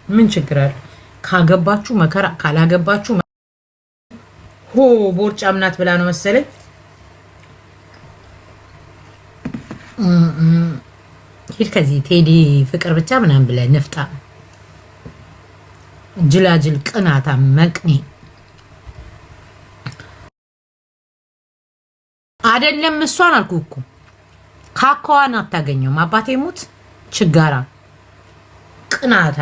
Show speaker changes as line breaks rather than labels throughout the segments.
ምን ችግር አለ? ካገባችሁ መከራ ካላገባችሁ ሆ ቦርጫም ናት ብላ ነው መሰለኝ ሂድ ከዚህ ቴዲ ፍቅር ብቻ ምናምን ብለህ ንፍጣ ጅላጅል ቅናታ መቅኔ አይደለም። እሷን አልኩህ እኮ ካካዋን አታገኘውም። አባቴ ሙት ችጋራ ቅናታ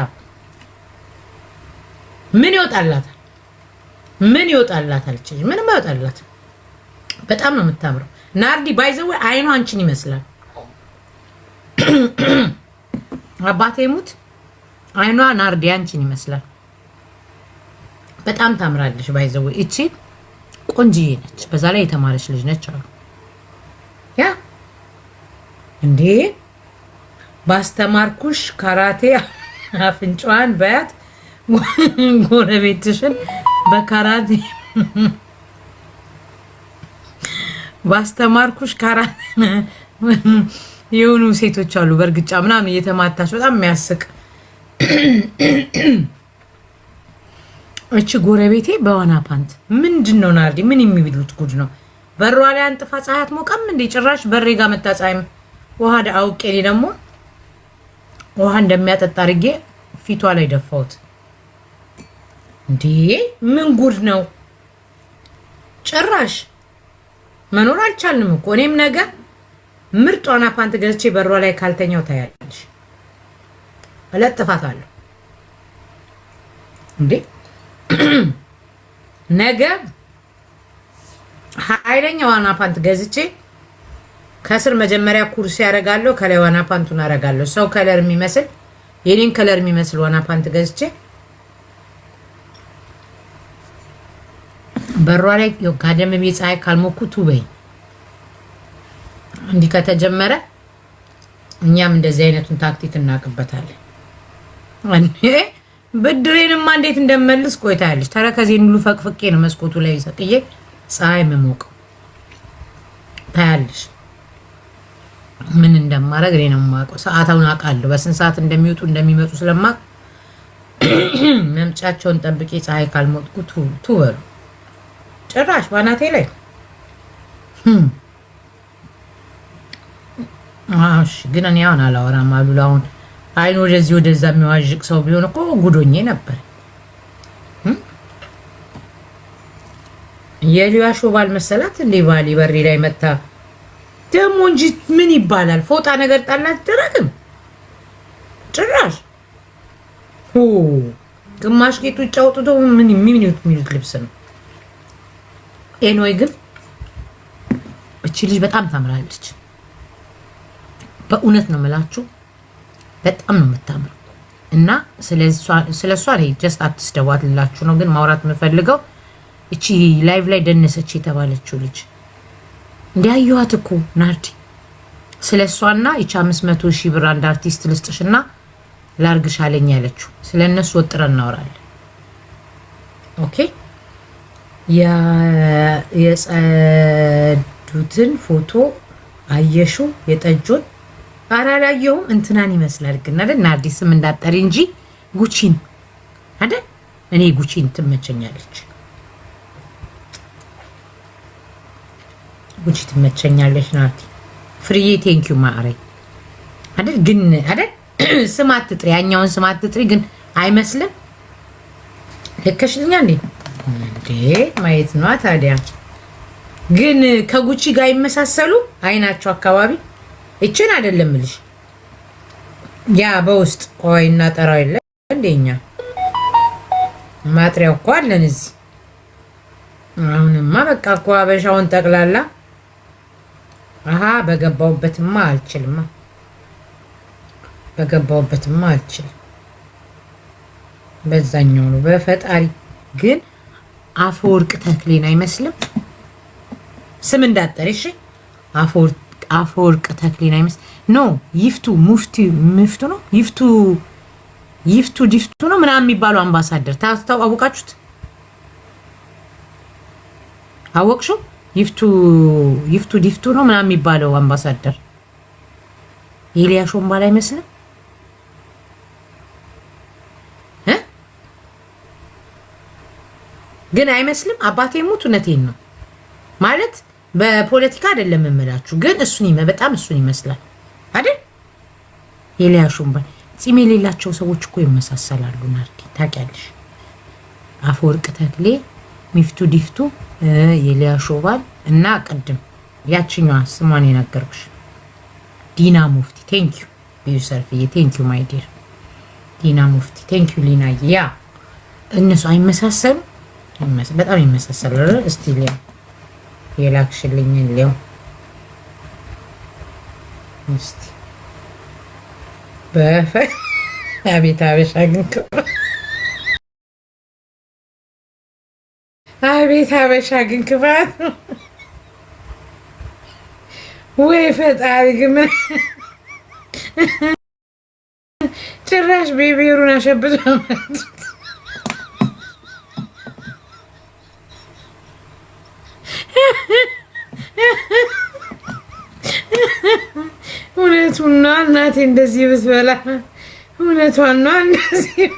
ምን ይወጣላታል? ምን ይወጣላታል? ምንም አይወጣላት። በጣም ነው የምታምረው ናርዲ። ባይዘው አይኗ አንቺን ይመስላል። አባቴ ሙት አይኗ ናርዲ አንቺን ይመስላል። በጣም ታምራለች። ባይዘው እቺ ቆንጂዬ ነች። በዛ ላይ የተማረች ልጅ ነች አሉ። ያ እንዴ ባስተማርኩሽ ካራቴ አፍንጫዋን በያት ጎረቤትሽን በካራቴ ባስተማርኩሽ ካራቴ የሆኑ ሴቶች አሉ በእርግጫ ምናምን እየተማታች በጣም የሚያስቅ እቺ ጎረቤቴ በዋና ፓንት ምንድነው ናርዲ? ምን የሚብሉት ጉድ ነው? በሯ ላይ አንጥፋ ፀሐያት ሞቀም እንዴ? ጭራሽ በሬ ጋር መታጻይም ውሃ አውቄ ደግሞ ውሃ እንደሚያጠጣ አድርጌ ፊቷ ላይ ደፋሁት። እንዴ ምን ጉድ ነው? ጭራሽ መኖር አልቻልንም እኮ። እኔም ነገ ምርጥ ዋና ፓንት ገዝቼ በሯ ላይ ካልተኛው ታያለሽ። እለጥፋታለሁ እንዴ ነገ ኃይለኛ ዋና ፓንት ገዝቼ ከስር መጀመሪያ ኩርሲ ያረጋለሁ፣ ከላይ ዋና ፓንቱን አረጋለሁ። ሰው ከለር የሚመስል የኔን ከለር የሚመስል ዋና ፓንት ገዝቼ በሯ ላይ ጋደም ፀሐይ ካልሞኩ ቱበይ እንዲህ ከተጀመረ እኛም እንደዚህ አይነቱን ታክቲክ እናቅበታለን። ብድሬንማ እንዴት እንደምመልስ ቆይታ ያለች ተረከዜን ሁሉ ፈቅፍቄ ነው መስኮቱ ላይ ሰቅዬ ፀሐይ መሞቀው ታያለሽ። ምን እንደማረግ እኔ ነው የማውቀው። ሰዓታውን አውቃለሁ። በስንት ሰዓት እንደሚወጡ እንደሚመጡ ስለማውቅ መምጫቸውን ጠብቄ ፀሐይ ካልሞጥኩ ቱበሉ ጭራሽ ባናቴ ላይ እሺ። ግን እኔ አሁን አላወራም አሉላ። አሁን አይን ወደዚህ ወደዛ የሚዋዥቅ ሰው ቢሆን እኮ ጉዶኜ ነበር። የሊያ ሾባል መሰላት እንዴ ባሊ በሪ ላይ መታ ደሞ እንጂ ምን ይባላል? ፎጣ ነገር ጣላት ደረግም ጭራሽ ግማሽ ጌጡ ጫውጥቶ ምን የሚሉት ልብስ ነው። ኤንወይ ግን እቺ ልጅ በጣም ታምራለች። በእውነት ነው የምላችሁ በጣም ነው የምታምረው። እና ስለሷ ላይ ጀስት አትስደዋትላችሁ ነው። ግን ማውራት የምፈልገው እቺ ላይቭ ላይ ደነሰች የተባለችው ልጅ እንዲያዩዋት እኮ ናርዲ ስለሷና እቺ 500,000 ብር አንድ አርቲስት ልስጥሽና ላርግሽ አለኝ ያለችው ስለነሱ ወጥረን እናወራለን። ኦኬ የጸዱትን ፎቶ አየሹ የጠጆን አላላየሁም እንትናን ይመስላል ግን አይደል? ናርዲ ስም እንዳጠሪ እንጂ ጉቺን አይደል? እኔ ጉቺን ትመቸኛለች። ጉቺ ትመቸኛለች ናርዲ። ፍሪዬ ቴንክ ዩ ማሬ አይደል? ግን አይደል ስም አትጥሪ፣ ያኛውን ስም አትጥሪ ግን አይመስልም። ልከሽልኛ እንዴ ማየት ነው ታዲያ። ግን ከጉቺ ጋር ይመሳሰሉ አይናቸው አካባቢ እቺን አይደለም ልጅ ያ በውስጥ ቆይና ጠራው የለ እንደኛ ማጥሪያው እኮ አለን እዚህ። አሁንማ በቃ እኮ አበሻውን ጠቅላላ በገባውበትማ አልችልም። በዛኛው ነው በፈጣሪ። ግን አፈወርቅ ተክሌን አይመስልም? ስም እንዳጠሪ እሺ። አፈወርቅ ተክሌን አይመስል ኖ ይፍቱ ምፍቱ ነው ይፍቱ ዲፍቱ ነው ምናምን የሚባለው አምባሳደር ታውቃችሁት? አወቅሽው? ይፍቱ ዲፍቱ ነው ምናምን የሚባለው አምባሳደር ኤልያ ሾምባል አይመስልም? ግን አይመስልም። አባቴ ሙት እውነቴን ነው ማለት በፖለቲካ አይደለም የምላችሁ፣ ግን በጣም እሱን ይመስላል አይደል? ኤልያሹም ጺም የሌላቸው ሰዎች እኮ ይመሳሰላሉ። ናርዲ ታውቂያለሽ? አፈወርቅ ተክሌ፣ ሚፍቱ ዲፍቱ፣ ኤልያሹ ባል እና ቅድም ያችኛዋ ስሟን የነገርኩሽ ዲና ሙፍቲ። ቴንክ ዩ ቢዩ ሰርፍዬ፣ ቴንክ ዩ ማይ ዲር ዲና ሙፍቲ፣ ቴንክ ዩ ሊና። ያ እነሱ አይመሳሰሉ? በጣም ይመሳሰላሉ። እስቲ ሊያ የላክሽልኝ ሊያው እስቲ አቤት አበሻ ግን አቤት አበሻ ግን ክፋት ወይ ፈጣሪ ግን ጭራሽ ቤቢሩን አሸብቶ እውነቱን ነው እናቴ እንደዚህ ብትበላ እውነቷን ነው እንደዚህ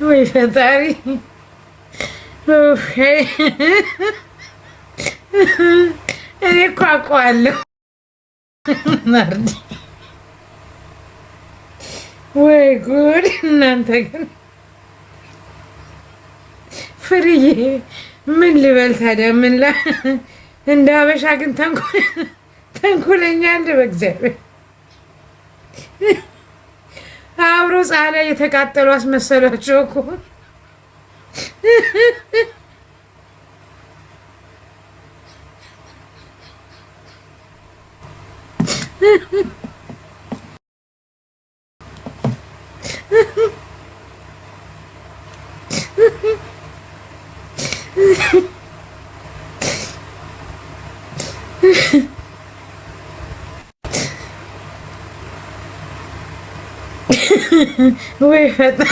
ወይ ፈጣሪ እኔ እኮ አውቀዋለሁ። ናርዲ ወይ ጉድ! እናንተ ግን ፍርዬ ምን ልበል ታዲያ? ምን እንደ አበሻ ግን ተንኮለኛ አለ በእግዚአብሔር። አብሮ ፀሐይ ላይ የተቃጠሉ አስመሰሏቸው እኮ። ወይ ፈጣሪ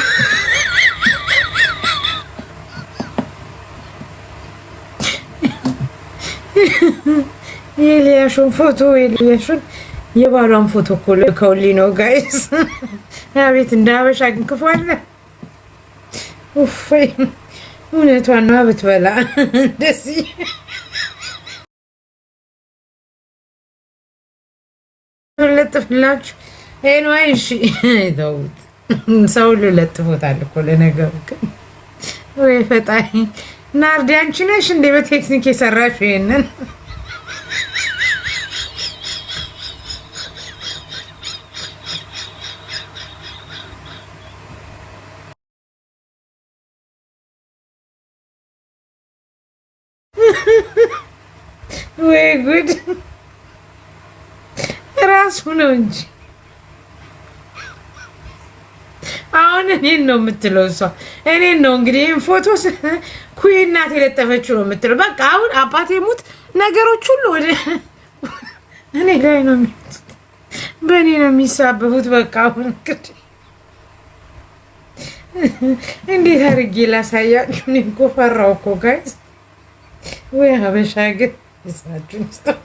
የኤልያሹን ፎቶ የባሏን ፎቶ እኮ ልከውልኝ ነው ጋይስ። አቤት እንደ ሀበሻ ግን ክፉ አለ። ኡፈይ እውነቷን ነው ብትበላ እንደዚህ ለጥፍላችሁ ኤንዋይ እሺ ተውት። ሰው ሁሉ ለጥፎታል እኮ ለነገሩ። ግን ወይ ፈጣሪ ናርዲ አንቺ ነሽ እንዴ በቴክኒክ የሰራሽው ይሄንን? ወይ ጉድ! ራሱ ነው እንጂ አሁን እኔን ነው የምትለው እሷ። እኔን ነው እንግዲህ ይሄን ፎቶ ኩዬ እናት የለጠፈችው ነው የምትለው። በቃ አሁን አባቴ ሙት ነገሮች ሁሉ ወደ እኔ ላይ ነው የሚሉት፣ በእኔ ነው የሚሳበቡት። በቃ አሁን እንግዲህ እንዴት አድርጌ ላሳያችሁ? እኔ እኮ ፈራሁ እኮ ጋይዝ። ወይ ሀበሻ ግን እሳችሁን ስጠው።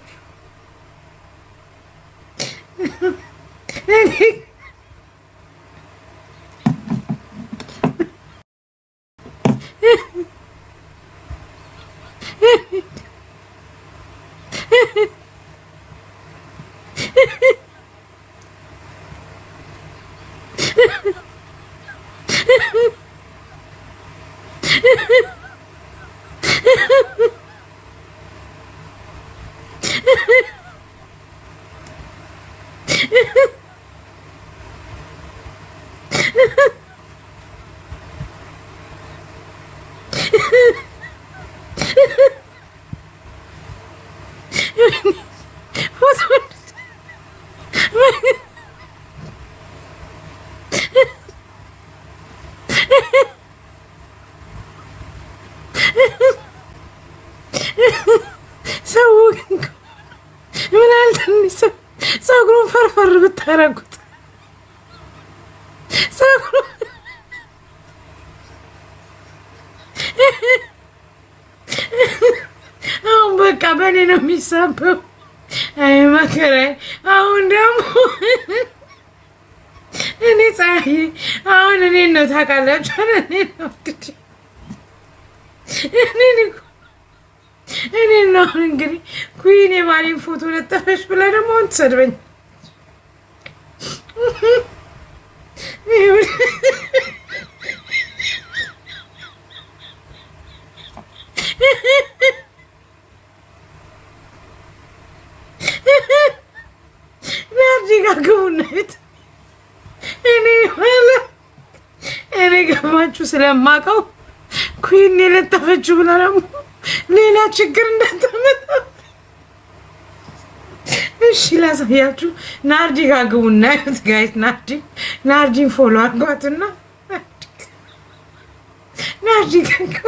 አረጉት። አሁን በቃ በእኔ ነው የሚሳበው። አይ መከራዬ። አሁን ደግሞ እኔ ፀሐይ አሁን እኔን ነው ታውቃላችሁ። እኔን ነው እንግዲህ እኔን ነው አሁን እንግዲህ ኩይን የባሌን ፎቶ ለጠፈች ብላ ደግሞ አሁን ትሰድበኝ። እኔ ገማችሁ ስለማውቀው ኩይን የለጠፈችው ብላ ደግሞ ሌላ ችግር እንዳታመጣ። እሺ ላሳያችሁ። ናርዲ ጋር ግቡና እዩት ጋይስ። ናርዲን ፎሎ አድርጓትና ናርዲ ጋር ግቡ።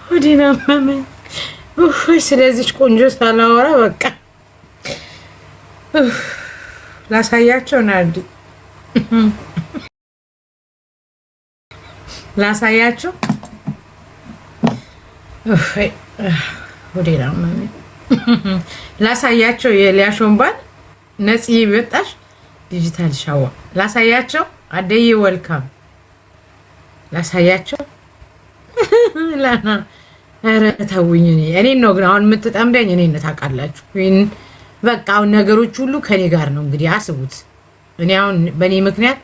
ወዲና አመመኝ። ስለዚች ቆንጆ ሳላወራ በቃ ላሳያቸው። ናርዲ ላሳያቸው። ወዲና አመመኝ። ላሳያቸው። የሊያሾን ባል ነፂ ይበጣሽ ዲጂታል ሻዋ ላሳያቸው። አደይ ወልካም ላሳያቸው። ላና ኧረ ተውኝ። እኔን ነው ግን አሁን የምትጠምደኝ እኔን ታውቃላችሁ። በቃ አሁን ነገሮች ሁሉ ከኔ ጋር ነው እንግዲህ አስቡት። እኔ አሁን በእኔ ምክንያት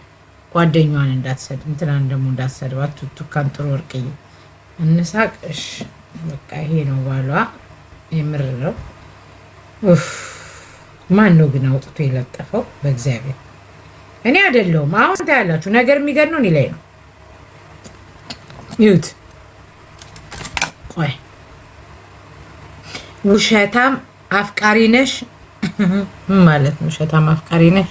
ጓደኛዋን እንዳትሰድ እንትናን ደግሞ እንዳትሰድባት። ቱቱካን ጥሩ ወርቅዬ እንሳቅ። እሺ በቃ ይሄ ነው ባሏ። የምር ነው። ማን ነው ግን አውጥቶ የለጠፈው? በእግዚአብሔር እኔ አይደለሁም። አሁን ታያላችሁ። ነገር የሚገርመው እኔ ላይ ነው። ይሁት ቆይ ውሸታም አፍቃሪ ነሽ ማለት ነው። ውሸታም አፍቃሪ ነሽ።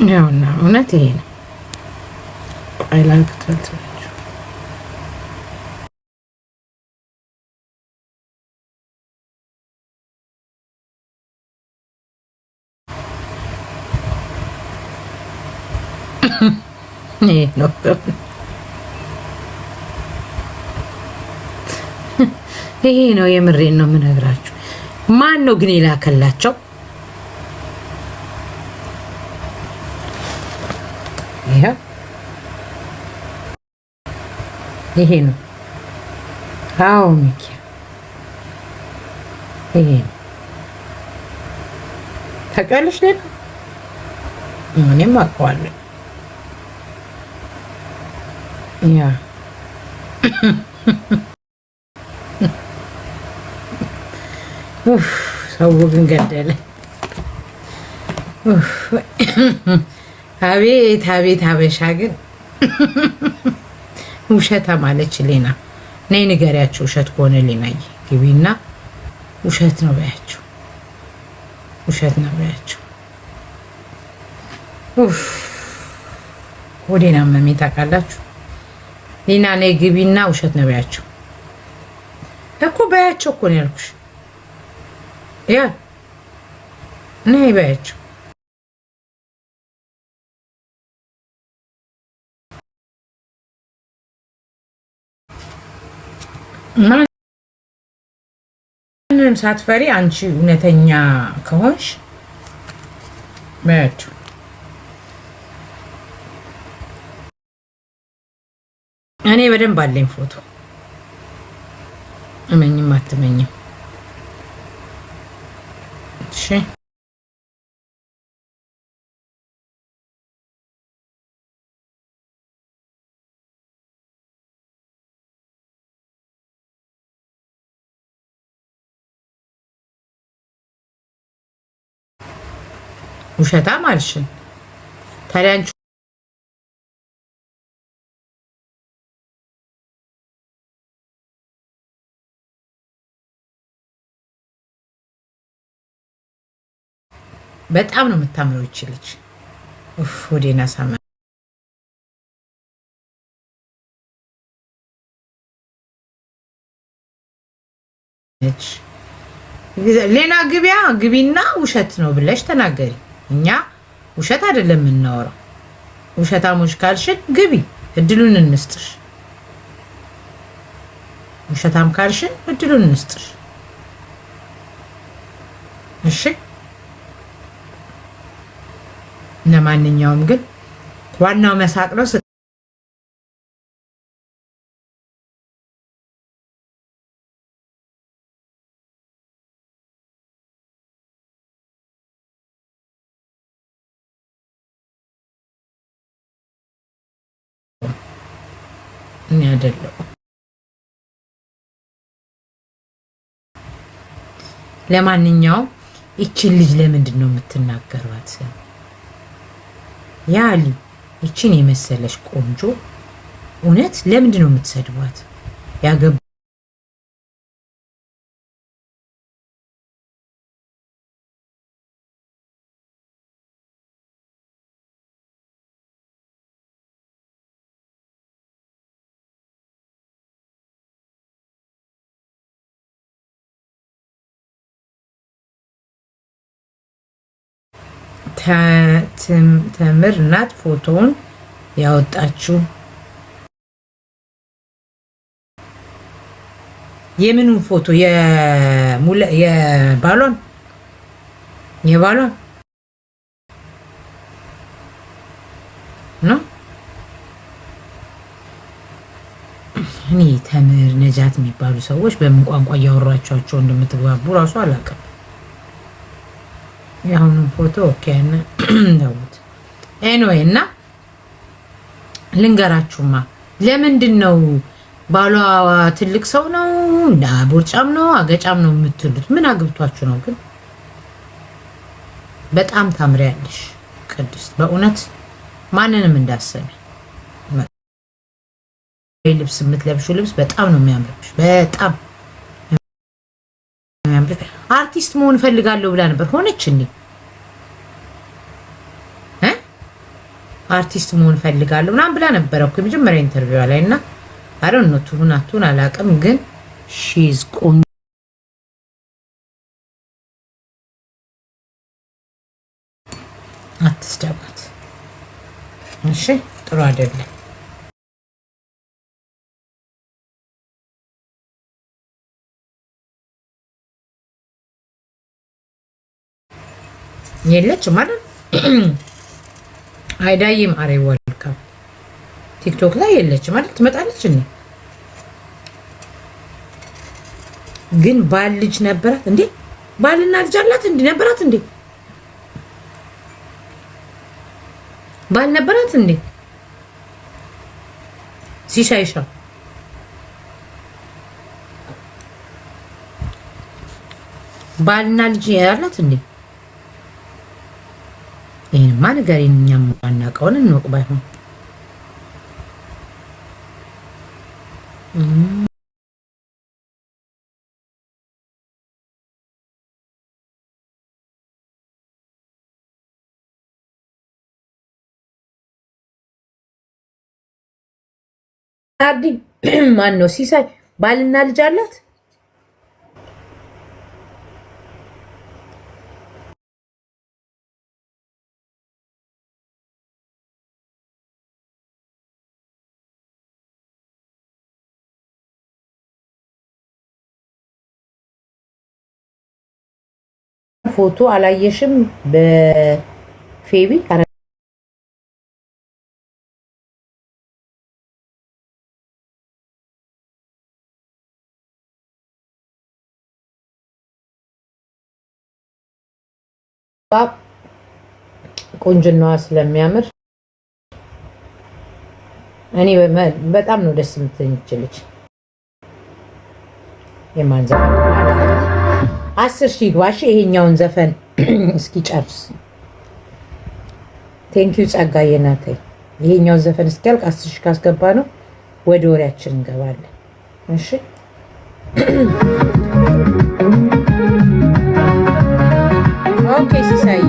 ያውና እውነት ይሄ ነው። አይላንክተልት ይሄ ነው። የምሬን ነው የምነግራችሁ። ማን ነው ግን የላከላቸው? ይሄ ነው። አዎ ሚኪ ይሄ ነው። ታውቂያለሽ? ሌላ እኔም አውቀዋለሁ። ያ ሰው ግን ገደለ። አቤት አቤት። ሀበሻ ግን ውሸታ ማለች። ሌና ነይ ንገሪያቸው። ውሸት ከሆነ ሌናዬ ግቢና ውሸት ነው በያቸው። ውሸት ነው በያቸው። ወዴና መሜ ታውቃላችሁ። ሌና ነይ ግቢና ውሸት ነው በያቸው እኮ በያቸው እኮ ነው ያልኩሽ። ያ ነይ በያቸው። ማንንም ሳትፈሪ አንቺ እውነተኛ ከሆንሽ በያቸው። እኔ በደንብ አለኝ ፎቶ። እመኝም አትመኝም። እሺ ውሸታም አልሽን ታዲያ አንቺ በጣም ነው የምታምረው እቺ ልጅ። ኡፍ ወዴና ሳማ ሌላ ግቢና ውሸት ነው ብለሽ ተናገሪ። እኛ ውሸት አይደለም የምናወራው። ውሸታሞች ካልሽን ግቢ፣ እድሉን እንስጥሽ። ውሸታም ካልሽን እድሉን እንስጥሽ። እሺ። ለማንኛውም ግን ዋናው መሳቅ ነው። እኔ አይደለም። ለማንኛውም እቺን ልጅ ለምንድን ነው የምትናገሯት? ያሊ እቺን የመሰለሽ ቆንጆ እውነት ለምንድን ነው የምትሰድቧት? ያገባ ተምር ናት ፎቶውን ያወጣችው። የምኑ ፎቶ? የባሏን ነው። እኔ ተምር ነጃት የሚባሉ ሰዎች በምን ቋንቋ እያወራቻቸው እንደምትግባቡ ራሱ አላውቅም። ያሁኑ ፎቶ ኦኬ ነው ኤኒዌይ። እና ልንገራችሁማ ለምንድን ነው ባሏ ትልቅ ሰው ነው እና ቦርጫም ነው አገጫም ነው የምትሉት? ምን አግብቷችሁ ነው? ግን በጣም ታምሪያለሽ ቅድስት፣ በእውነት ማንንም እንዳሰሚ ልብስ የምትለብሹ ልብስ በጣም ነው የሚያምርብሽ። በጣም አርቲስት መሆን ፈልጋለሁ ብላ ነበር። ሆነች እንዴ? አርቲስት መሆን ፈልጋለሁ ምናምን ብላ ነበር እኮ የመጀመሪያ ኢንተርቪው ላይ እና አሮን ነው ትሁን አትሁን አላውቅም፣ ግን ሺዝ ቆንጆ አትስደባት እሺ። ጥሩ አይደለም። የለች ማለት አይዳይም። አሬ ወልካም ቲክቶክ ላይ የለች ማለት ትመጣለች እንዴ? ግን ባል ልጅ ነበራት እንዴ? ባልና ልጅ አላት እንዴ? ነበራት እንዴ? ባል ነበራት እንዴ? ሲሻይሻ ባልና ልጅ ያላት እንዴ? ይሄንማ ነገር እኛም ማናውቀውን እንወቅ ባይሆን ታዲ ማን ነው ሲሳይ ባልና ልጅ አላት? ፎቶ አላየሽም? በፌቢ ቆንጅናዋ ስለሚያምር እኔ በጣም ነው ደስ የምትኝችልች። የማን ዘፈን 10,000 ግባሽ ይሄኛውን ዘፈን እስኪ ጨርስ። ቴንኪው ጸጋዬ ናት። ይሄኛውን ዘፈን እስኪያልቅ 10,000 ካስገባ ነው ወደ ወሬያችን እንገባለን። እሺ ኦኬ ሲሳይ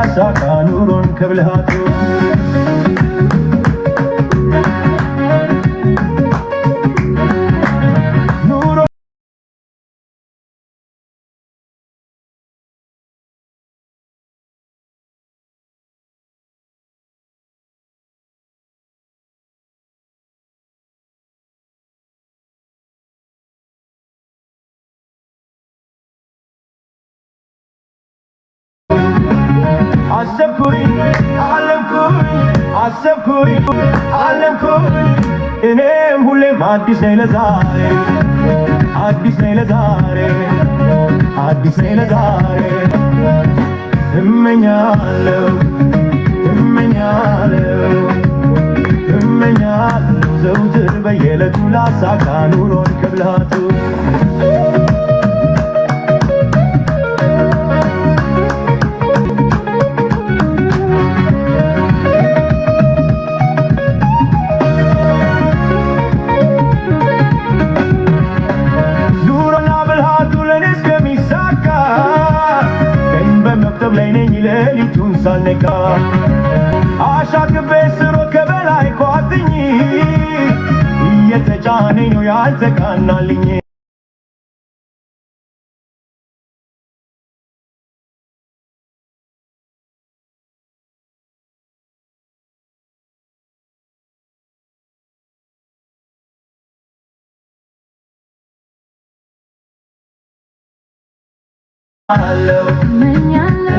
ላሳካ ኑሮን ከብልሃቱ አሰብኩኝ አለምኩኝ እኔም ሁሌም አዲስ ነኝ ለዛሬ አዲስ ነኝ ለዛሬ አዲስ ነኝ ለዛሬ እመኛለሁ እመኛለሁ እመኛለሁ ዘውትር በየዕለቱ ላሳካ ኑሮን ከብልሃቱ ሌሊቱን ሳልነጋ አሻግቤ ስሮጥ ከበላይ ኳትኝ እየተጫነኝ ነው ያልተቃናልኝ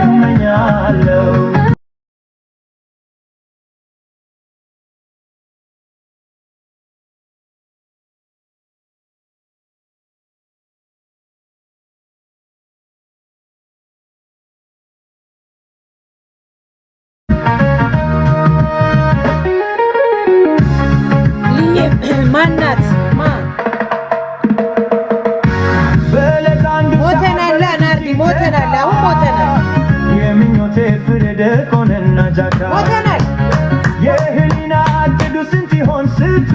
እመኛለሁ
ማናት ሞተናል ናርዲ ሞተናል አሁን ሞተናል
የምኞቴ ፍሬደ ኮነና ጃካ
ሞተናል
የህሊና አጭዱ ስንት ይሆን ስቱ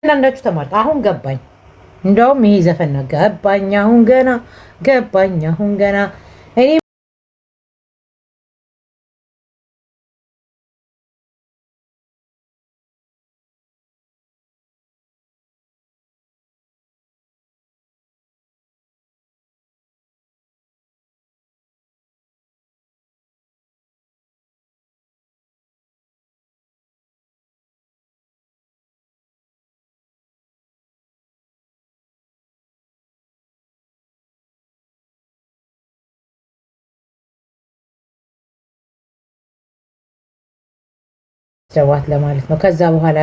አንዳንዳችሁ ተማርኩ አሁን ገባኝ እንደውም ይሄ ዘፈን ነው ገባኝ አሁን ገና ገባኝ አሁን ገና እኔ ጀዋት ለማለት ነው ከዛ በኋላ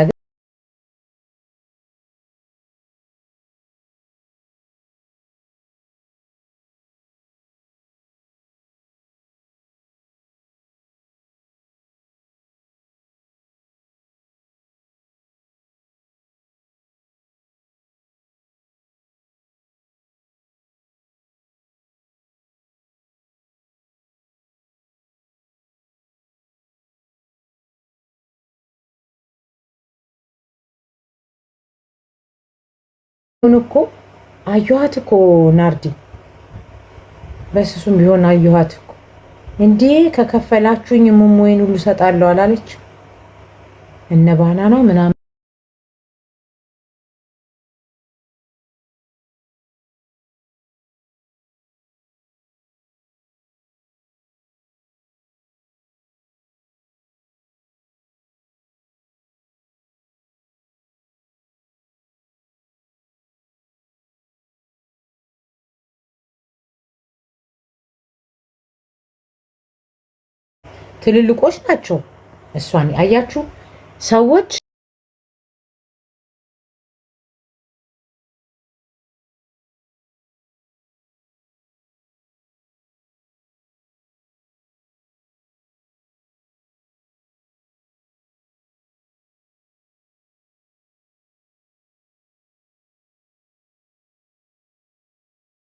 እኮ አየኋት እኮ ናርዲ በስሱም ቢሆን አየኋት እኮ እንዴ ከከፈላችሁኝ ሙሙዬን ሁሉ ሰጣለሁ አላለች እነ ባናና ምናምን ትልልቆች ናቸው። እሷን አያችሁ ሰዎች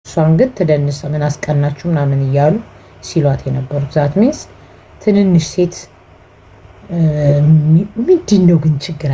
እሷን ግን ትደንስ ምን አስቀናችሁ ምናምን እያሉ ሲሏት የነበሩት ዛት ሚንስ ትንንሽ ሴት ምንድን ነው ግን ችግር